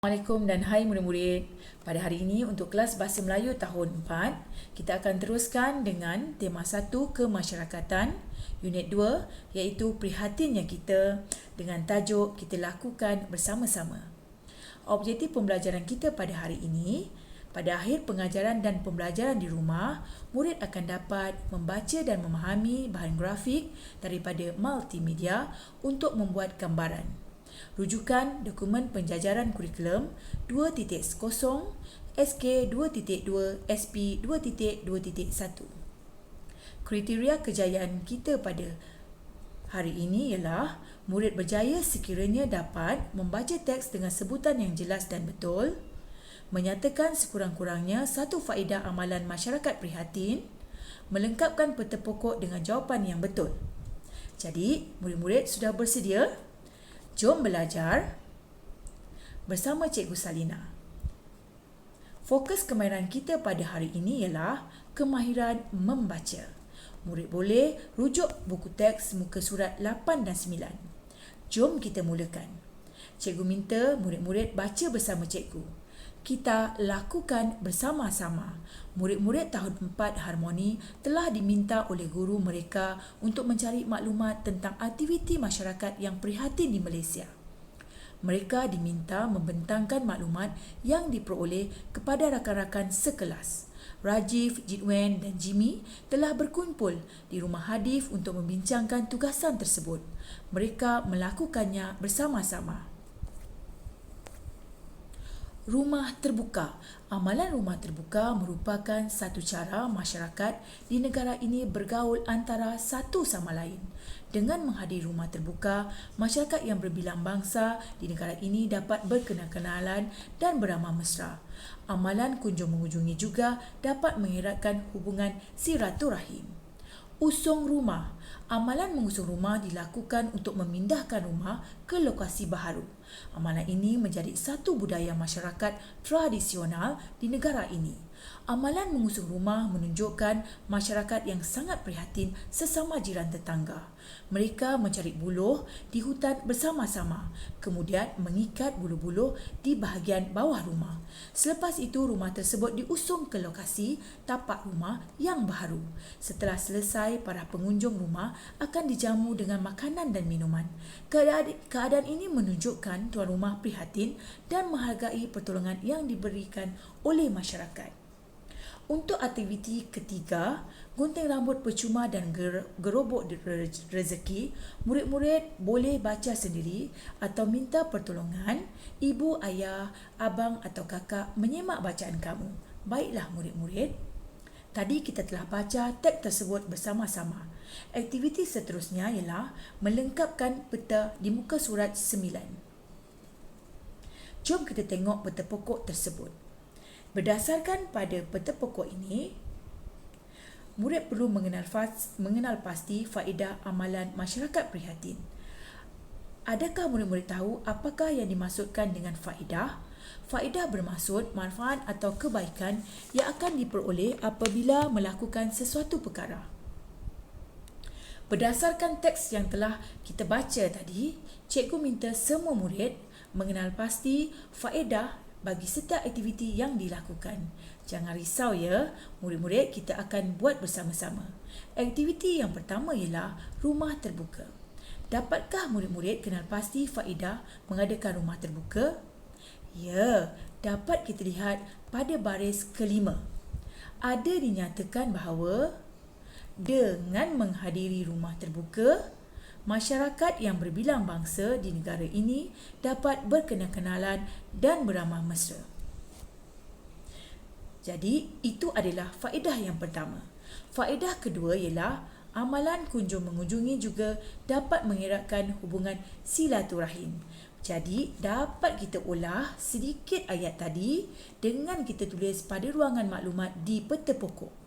Assalamualaikum dan hai murid-murid. Pada hari ini untuk kelas Bahasa Melayu tahun 4, kita akan teruskan dengan tema 1 kemasyarakatan, unit 2 iaitu prihatinnya kita dengan tajuk kita lakukan bersama-sama. Objektif pembelajaran kita pada hari ini, pada akhir pengajaran dan pembelajaran di rumah, murid akan dapat membaca dan memahami bahan grafik daripada multimedia untuk membuat gambaran. Rujukan dokumen penjajaran kurikulum 2.0 SK 2.2 SP 2.2.1. Kriteria kejayaan kita pada hari ini ialah murid berjaya sekiranya dapat membaca teks dengan sebutan yang jelas dan betul, menyatakan sekurang-kurangnya satu faedah amalan masyarakat prihatin, melengkapkan peta pokok dengan jawapan yang betul. Jadi, murid-murid sudah bersedia? Jom belajar bersama Cikgu Salina. Fokus kemahiran kita pada hari ini ialah kemahiran membaca. Murid boleh rujuk buku teks muka surat 8 dan 9. Jom kita mulakan. Cikgu minta murid-murid baca bersama cikgu. Kita lakukan bersama-sama. Murid-murid tahun 4 Harmoni telah diminta oleh guru mereka untuk mencari maklumat tentang aktiviti masyarakat yang prihatin di Malaysia. Mereka diminta membentangkan maklumat yang diperoleh kepada rakan-rakan sekelas. Rajiv, Jitwen dan Jimmy telah berkumpul di rumah Hadif untuk membincangkan tugasan tersebut. Mereka melakukannya bersama-sama. Rumah terbuka. Amalan rumah terbuka merupakan satu cara masyarakat di negara ini bergaul antara satu sama lain. Dengan menghadiri rumah terbuka, masyarakat yang berbilang bangsa di negara ini dapat berkenal-kenalan dan beramah mesra. Amalan kunjung mengunjungi juga dapat mengeratkan hubungan silaturahim. Usung rumah. Amalan mengusung rumah dilakukan untuk memindahkan rumah ke lokasi baharu. Amalan ini menjadi satu budaya masyarakat tradisional di negara ini. Amalan mengusung rumah menunjukkan masyarakat yang sangat prihatin sesama jiran tetangga. Mereka mencari buluh di hutan bersama-sama, kemudian mengikat buluh-buluh di bahagian bawah rumah. Selepas itu, rumah tersebut diusung ke lokasi tapak rumah yang baharu. Setelah selesai, para pengunjung rumah akan dijamu dengan makanan dan minuman. Keadaan ini menunjukkan tuan rumah prihatin dan menghargai pertolongan yang diberikan oleh masyarakat. Untuk aktiviti ketiga, gunting rambut percuma dan gerobok rezeki, murid-murid boleh baca sendiri atau minta pertolongan ibu, ayah, abang atau kakak menyemak bacaan kamu. Baiklah murid-murid, tadi kita telah baca teks tersebut bersama-sama. Aktiviti seterusnya ialah melengkapkan peta di muka surat 9. Jom kita tengok peta pokok tersebut. Berdasarkan pada peta pokok ini, murid perlu mengenal pasti faedah amalan masyarakat prihatin. Adakah murid-murid tahu apakah yang dimaksudkan dengan faedah? Faedah bermaksud manfaat atau kebaikan yang akan diperoleh apabila melakukan sesuatu perkara. Berdasarkan teks yang telah kita baca tadi, cikgu minta semua murid mengenal pasti faedah bagi setiap aktiviti yang dilakukan. Jangan risau ya, murid-murid, kita akan buat bersama-sama. Aktiviti yang pertama ialah rumah terbuka. Dapatkah murid-murid kenal pasti faedah mengadakan rumah terbuka? Ya, dapat kita lihat pada baris kelima. Ada dinyatakan bahawa dengan menghadiri rumah terbuka, masyarakat yang berbilang bangsa di negara ini dapat berkenal-kenalan dan beramah mesra. Jadi, itu adalah faedah yang pertama. Faedah kedua ialah amalan kunjung mengunjungi juga dapat mengeratkan hubungan silaturahim. Jadi, dapat kita olah sedikit ayat tadi dengan kita tulis pada ruangan maklumat di peta pokok.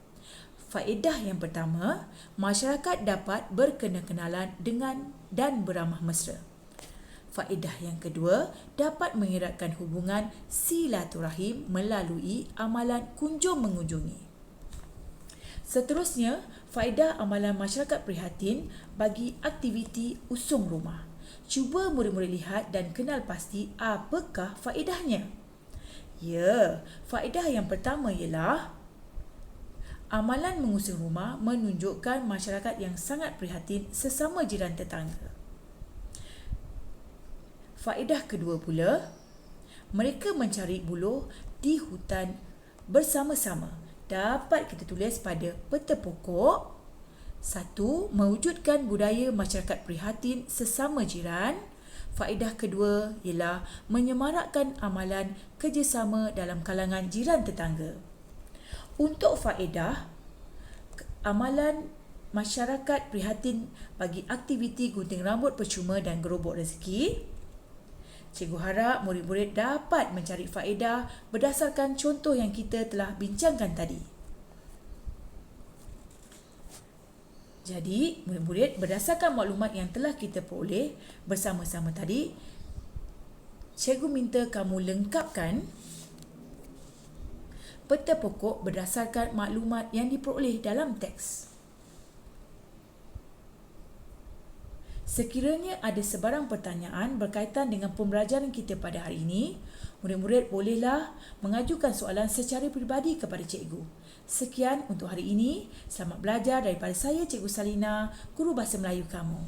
Faedah yang pertama, masyarakat dapat berkenal-kenalan dengan dan beramah mesra. Faedah yang kedua, dapat mengeratkan hubungan silaturahim melalui amalan kunjung mengunjungi. Seterusnya, faedah amalan masyarakat prihatin bagi aktiviti usung rumah. cuba murid-murid lihat dan kenal pasti apakah faedahnya. Ya, faedah yang pertama ialah amalan mengusung rumah menunjukkan masyarakat yang sangat prihatin sesama jiran tetangga. Faedah kedua pula, mereka mencari buluh di hutan bersama-sama. Dapat kita tulis pada peta pokok. 1. Mewujudkan budaya masyarakat prihatin sesama jiran. Faedah kedua ialah menyemarakkan amalan kerjasama dalam kalangan jiran tetangga. Untuk faedah, amalan masyarakat prihatin bagi aktiviti gunting rambut percuma dan gerobok rezeki. Cikgu harap murid-murid dapat mencari faedah berdasarkan contoh yang kita telah bincangkan tadi. Jadi, murid-murid berdasarkan maklumat yang telah kita peroleh bersama-sama tadi, cikgu minta kamu lengkapkan peta pokok berdasarkan maklumat yang diperoleh dalam teks. Sekiranya ada sebarang pertanyaan berkaitan dengan pembelajaran kita pada hari ini, murid-murid bolehlah mengajukan soalan secara peribadi kepada cikgu. Sekian untuk hari ini. Selamat belajar daripada saya, Cikgu Salina, Guru Bahasa Melayu kamu.